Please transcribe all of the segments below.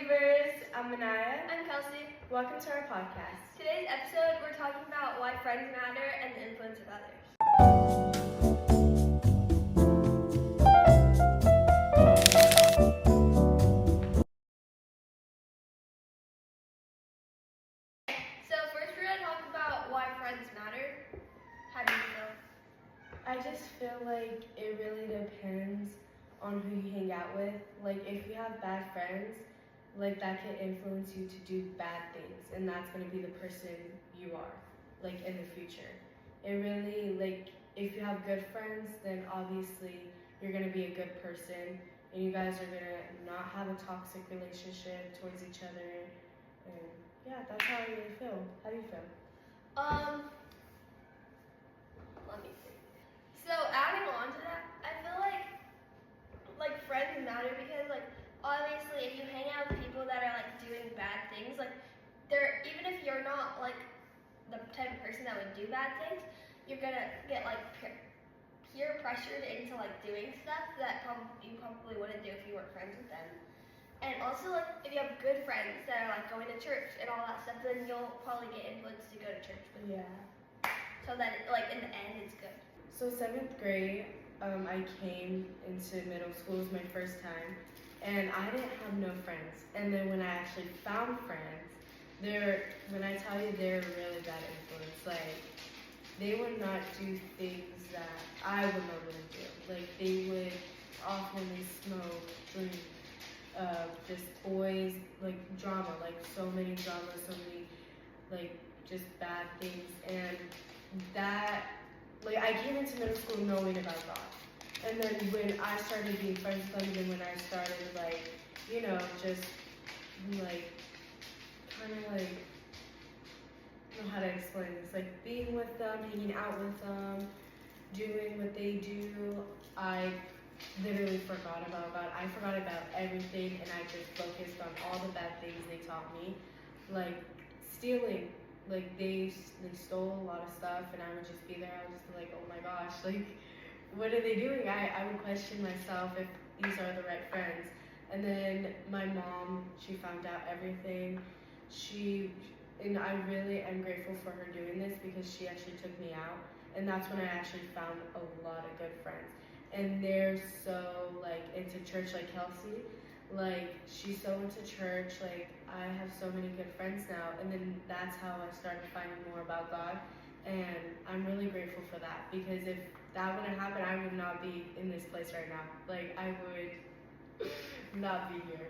Believers. I'm Manaya. I'm Kelsey. Welcome to our podcast. Today's episode, we're talking about why friends matter and the influence of others. So first we're going to talk about why friends matter. How do you feel? I just feel like it really depends on who you hang out with. Like if you have bad friends, like that can influence you to do bad things, and that's going to be the person you are, like in the future. It really, like, if you have good friends, then obviously you're going to be a good person, and you guys are going to not have a toxic relationship towards each other. And yeah, that's how I really feel. How do you feel? Let me see. So adding on to that, I feel like friends matter because like obviously if you hang out with people that are like doing bad things, like they're, even if you're not like the type of person that would do bad things, you're gonna get like peer pressured into like doing stuff that you probably wouldn't do if you weren't friends with them. And also like if you have good friends that are like going to church and all that stuff, then you'll probably get influenced to go to church with them. Yeah. So that like in the end it's good. So 7th grade, I came into middle school. It was my first time, and I didn't have no friends. And then when I actually found friends, when I tell you, they're a really bad influence. Like, they would not do things that I would normally do. Like, they would often smoke, drink, just boys, like drama, like so many dramas, so many, like, just bad things. And that, like, I came into middle school knowing about God. And then when I started being friends with them, and when I started, like, you know, just, like, kind of, like, I don't know how to explain this, like, being with them, hanging out with them, doing what they do, I literally forgot about God. I forgot about everything, and I just focused on all the bad things they taught me, like stealing. Like they stole a lot of stuff, and I would just be there. I would just be like, oh my gosh, like what are they doing? I would question myself if these are the right friends. And then my mom, she found out everything. And I really am grateful for her doing this because she actually took me out, and that's when I actually found a lot of good friends. And they're so like into church, like Kelsey. Like she's so into church. Like I have so many good friends now, and then that's how I started finding more about God. And I'm really grateful for that because if that wouldn't happen, I would not be in this place right now. Like I would not be here.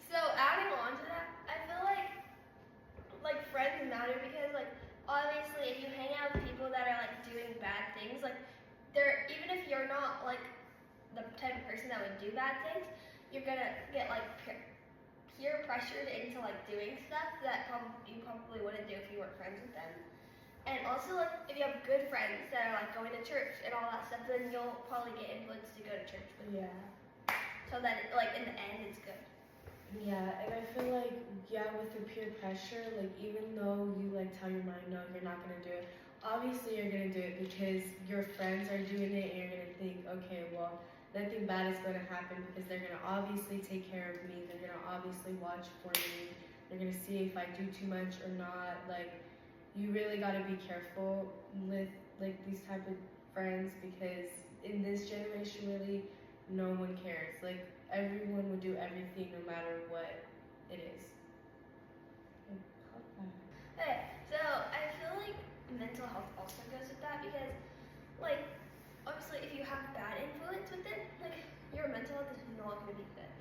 So adding on to that, I feel like friends matter because like obviously if you hang out with people that are like doing bad things, like they're, even if you're not like the type of person that would do bad things, you're gonna get like peer pressured into like doing stuff that you probably wouldn't do if you weren't friends with them. And also like if you have good friends that are like going to church and all that stuff, then you'll probably get influenced to go to church with them. Yeah. So that like in the end it's good. Yeah, and I feel like, yeah, with the peer pressure, like even though you like tell your mind, no, you're not gonna do it, obviously you're gonna do it because your friends are doing it, and you're gonna think, okay, well, nothing bad is gonna happen because they're gonna obviously take care of me, they're gonna obviously watch for me, they're gonna see if I do too much or not. Like, you really gotta be careful with like these type of friends because in this generation, really, no one cares. Like, everyone would do everything no matter what it is. Okay, so I feel like mental health also goes with that because like obviously if you have bad influence with it, like your mental health is not going to be good.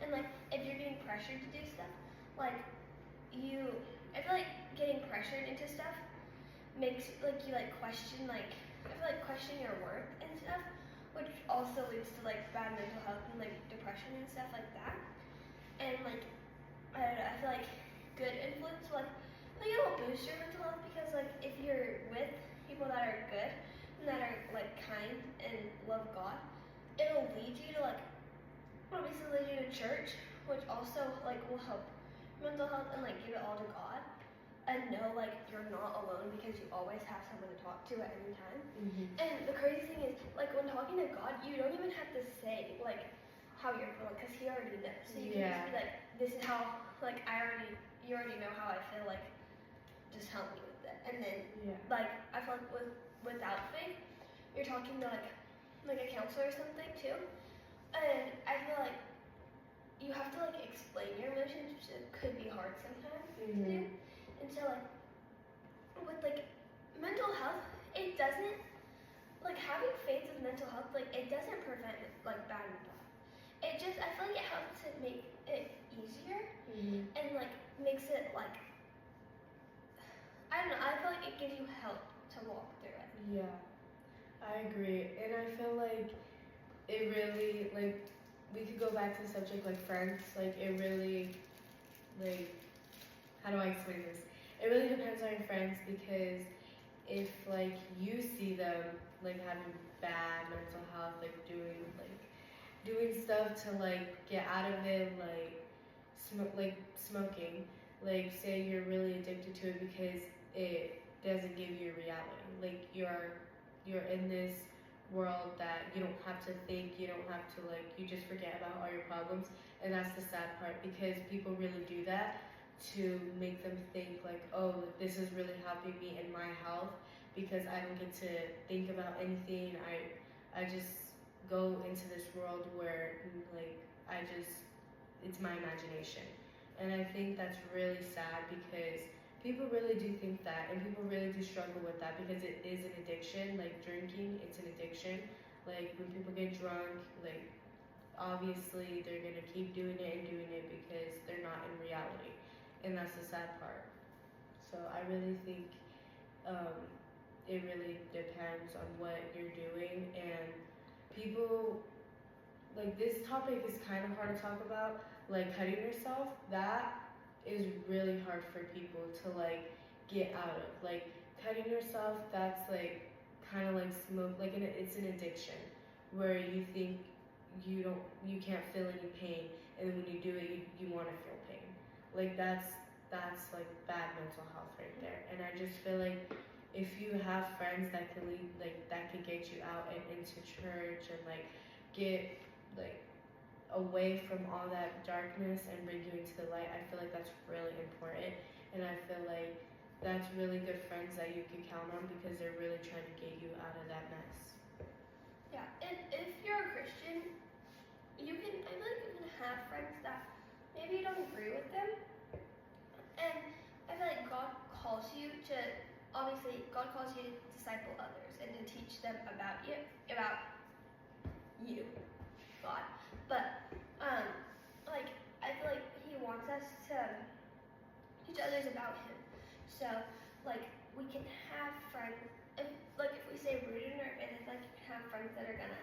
And like if you're being pressured to do stuff, like I feel like getting pressured into stuff makes like you like question, like I feel like question your worth and stuff, which also leads to like bad mental health and like depression and stuff like that. And like I don't know, I feel like good influence like it'll boost your mental health because like if you're with people that are good and that are like kind and love God, it'll lead you to like obviously lead you to church, which also like will help mental health and like give it all to God. And know like you're not alone because you always have someone to talk to at any time. Mm-hmm. And the crazy thing is, like when talking to God, you don't even have to say like how you're feeling because He already knows. So you can just be like, this is how like you already know how I feel, like just help me with it. And then Yeah. like I feel like without faith, you're talking to like a counselor or something too. And I feel like you have to like explain your emotions, which it could be hard sometimes to do. And so like with like mental health, it doesn't like having faith with mental health, like it doesn't prevent like bad mental health. It just I feel like it helps to make it easier and like makes it like I don't know, I feel like it gives you help to walk through it. Yeah, I agree. And I feel like it really, like, we could go back to the subject like friends. Like, it really, like, how do I explain this? It really depends on your friends because if, like, you see them, like, having bad mental health, like, doing stuff to, like, get out of it, like, smoking. Like, say you're really addicted to it because it doesn't give you a reality. Like you're in this world that you don't have to think, you don't have to like you just forget about all your problems. And that's the sad part because people really do that to make them think like, oh, this is really helping me in my health because I don't get to think about anything. I just go into this world where like it's my imagination. And I think that's really sad because people really do think that, and people really do struggle with that because it is an addiction. Like drinking, it's an addiction. Like when people get drunk, like obviously they're gonna keep doing it because they're not in reality, and that's the sad part. So I really think it really depends on what you're doing, and people like this topic is kind of hard to talk about. Like cutting yourself, that is really hard for people to like get out of. Like cutting yourself, that's like kind of like smoke. Like it's an addiction where you think you can't feel any pain, and then when you do it, you want to feel pain. Like that's like bad mental health right there. And I just feel like if you have friends that can lead, like that can get you out and into church and like get like away from all that darkness and bring you into the light, I feel like that's really important. And I feel like that's really good friends that you can count on because they're really trying to get you out of that mess. Yeah, and if you're a Christian, you can I feel like you can have friends that maybe you don't agree with them. And I feel like God calls you to disciple others and to teach them about you, God. But like I feel like He wants us to teach others about Him. So like we can have friends. If we say rooted in our faith, it's like you can have friends that are gonna.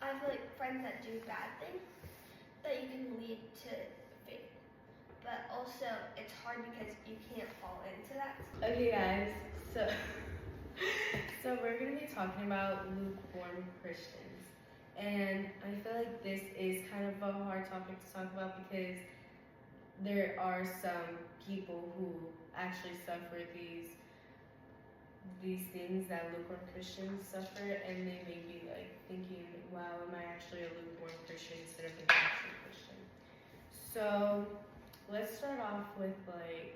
I feel like friends that do bad things that you can lead to faith. But also it's hard because you can't fall into that. Okay, guys. So we're gonna be talking about lukewarm Christians. And I feel like this is kind of a hard topic to talk about because there are some people who actually suffer these things that lukewarm Christians suffer, and they may be like thinking, wow, am I actually a lukewarm Christian instead of an actual Christian? So let's start off with like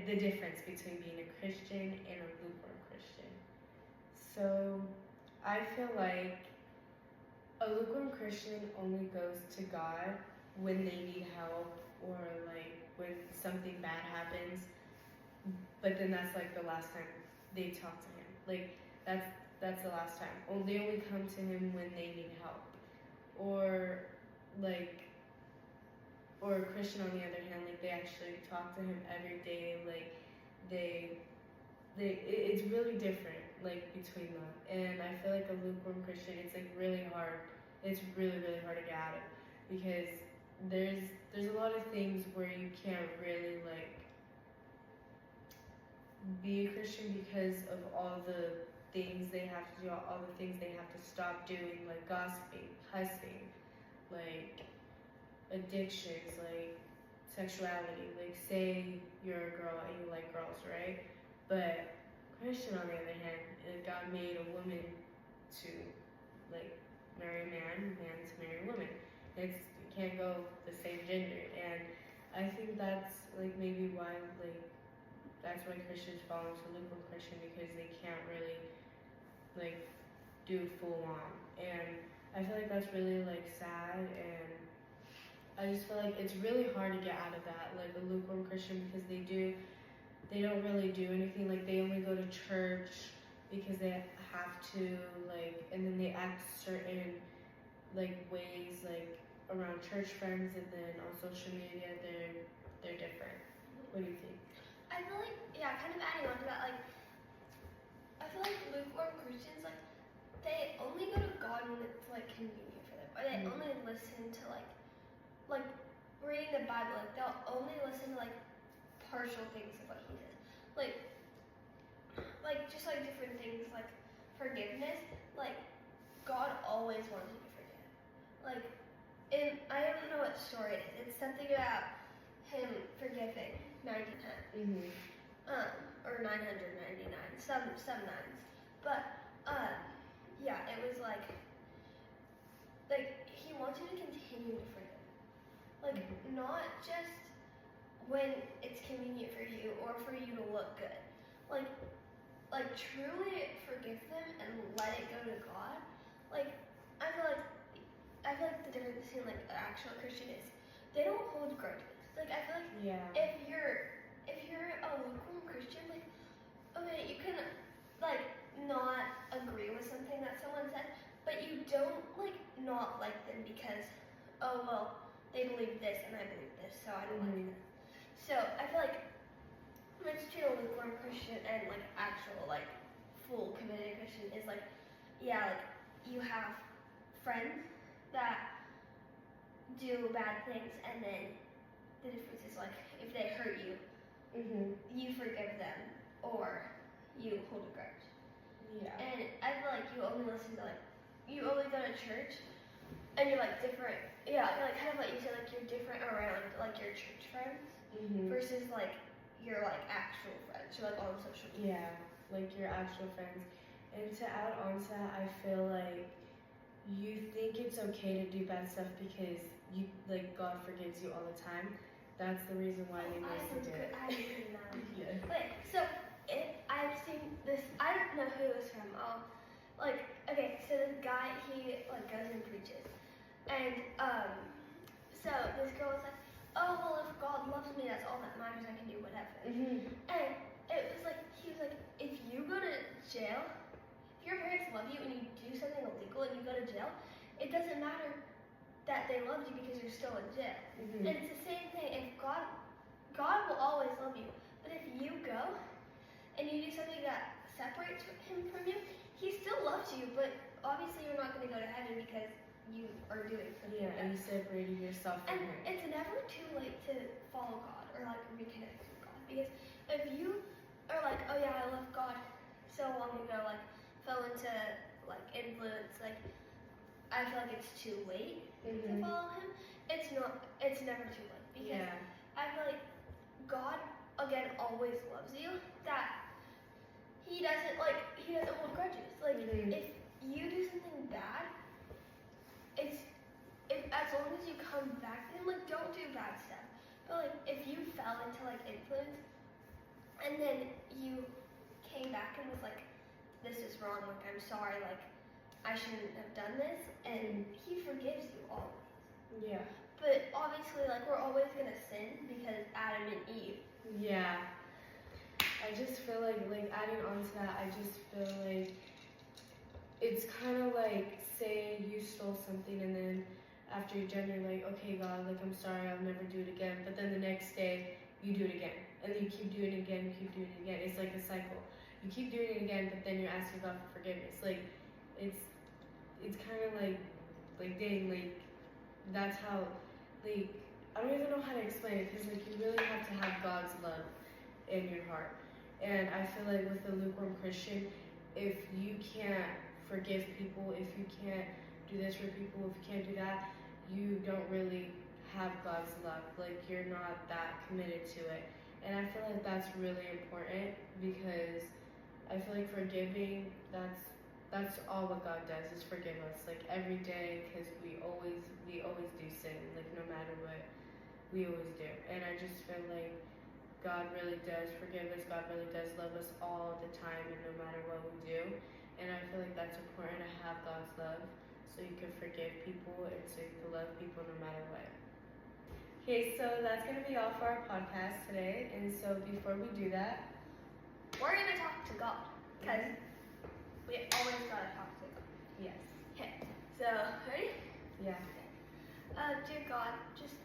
the difference between being a Christian and a lukewarm Christian. So I feel like a lukewarm Christian only goes to God when they need help or like when something bad happens, but then that's like the last time they talk to Him. Like that's the last time. They only come to Him when they need help. Or a Christian on the other hand, like they actually talk to Him every day. Like it's really different like between them. And I feel like a lukewarm Christian, it's like really hard. It's really hard to get out of because there's a lot of things where you can't really like be a Christian because of all the things they have to do, all the things they have to stop doing, like gossiping, cussing, like addictions, like sexuality. Like say you're a girl and you like girls, right? But Christian on the other hand, God made a woman to like marry a man, man to marry a woman. It's go the same gender. And I think that's like maybe why like that's why Christians fall into lukewarm Christian, because they can't really like do full on. And I feel like that's really like sad, and I just feel like it's really hard to get out of that, like a lukewarm Christian, because they don't really do anything. Like they only go to church because they have to, like, and then they act certain like ways like around church friends, and then on social media they're different. What do you think? I feel like, yeah, kind of adding on to that, like, I feel like lukewarm Christians, like, they only go to God when it's like convenient for them, or they only listen to like reading the Bible. Like they'll only listen to like partial things of what He says, like just like different things like forgiveness. Like God always wants you to forgive. Like, in I don't know what story it is. It's something about Him forgiving 90 times, or 999, some nines, but yeah, it was like He wants you to continue to forgive, like not just when it's convenient for you or for you to look good, like truly forgive them and let it go to God. Like I feel like the difference between like an actual Christian is they don't hold grudges. Like I feel like if you're a lukewarm Christian, like okay, you can like not agree with something that someone said, but you don't like not like them because oh well they believe this and I believe this, so I don't like them. So I feel like it's between a lukewarm Christian and like actual like full committed Christian is like like you have friends that do bad things, and then the difference is like if they hurt you, you forgive them or you hold a grudge. Yeah. And I feel like you only listen to like you only go to church and you're like different. Yeah, like kind of like you said, like you're different around like your church friends versus like your like actual friends. You're like on social media. Yeah, like your actual friends. And to add on to that, I feel like you think it's okay to do bad stuff because you like God forgives you all the time. That's the reason why they mostly do it. I agree now. Yes. Wait, so I've seen this. I don't know who it was from. Like okay, so this guy he like goes and preaches, and so this girl was like, oh well, if God loves me, that's all that matters. I can do whatever. And it was like he was like, if you go to jail, if your parents love you and you do something illegal and you go to jail, it doesn't matter that they loved you because you're still in jail. And it's the same thing. If God will always love you, but if you go and you do something that separates Him from you, He still loves you, but obviously you're not going to go to heaven because you are doing something. Yeah, and you separated yourself from And Him. it's never too late to follow God or like reconnect with God, because if you are like, oh yeah, I love God so long ago, like fell into like influence, like I feel like it's too late to follow Him. It's not. It's never too late, because I feel like God again always loves you. That He doesn't hold grudges. Like if you do something bad, if as long as you come back to Him, like don't do bad stuff. But like if you fell into like influence and then you came back and was like, this is wrong. Like I'm sorry. Like I shouldn't have done this, and He forgives you always. Yeah. But obviously, like we're always gonna sin because Adam and Eve. Yeah. I just feel like adding on to that, I just feel like it's kind of like, say you stole something and then after you're done, you're like, okay, God, like I'm sorry, I'll never do it again. But then the next day, you do it again, and then you keep doing it again, you keep doing it again. It's like a cycle. You keep doing it again, but then you're asking God for forgiveness. Like it's kind of like dang, like that's how, like I don't even know how to explain it, because like you really have to have God's love in your heart. And I feel like with the lukewarm Christian, if you can't forgive people, if you can't do this for people, if you can't do that, you don't really have God's love. Like you're not that committed to it. And I feel like that's really important, because I feel like forgiving, that's all what God does, is forgive us, like every day, because we always do sin, like no matter what we always do. And I just feel like God really does forgive us. God really does love us all the time and no matter what we do. And I feel like that's important to have God's love so you can forgive people and so you can love people no matter what. Okay, so that's going to be all for our podcast today. And so before we do that, we're going to talk to God. Because we always got to talk to God. yes. Okay, so, ready? Yeah. Dear God,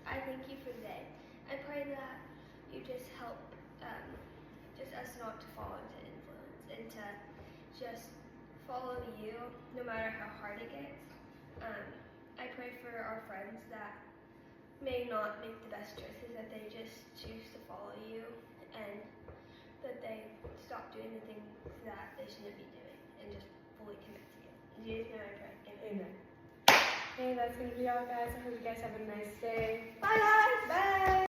I thank you for today. I pray that you just help just us not to fall into influence and to just follow you no matter how hard it gets. I pray for our friends that may not make the best choices, that they just choose to follow you and that they stop doing the things that they shouldn't be doing and just fully commit to you. In Jesus' name I pray. Amen. Amen. Okay, that's going to be all, guys. I hope you guys have a nice day.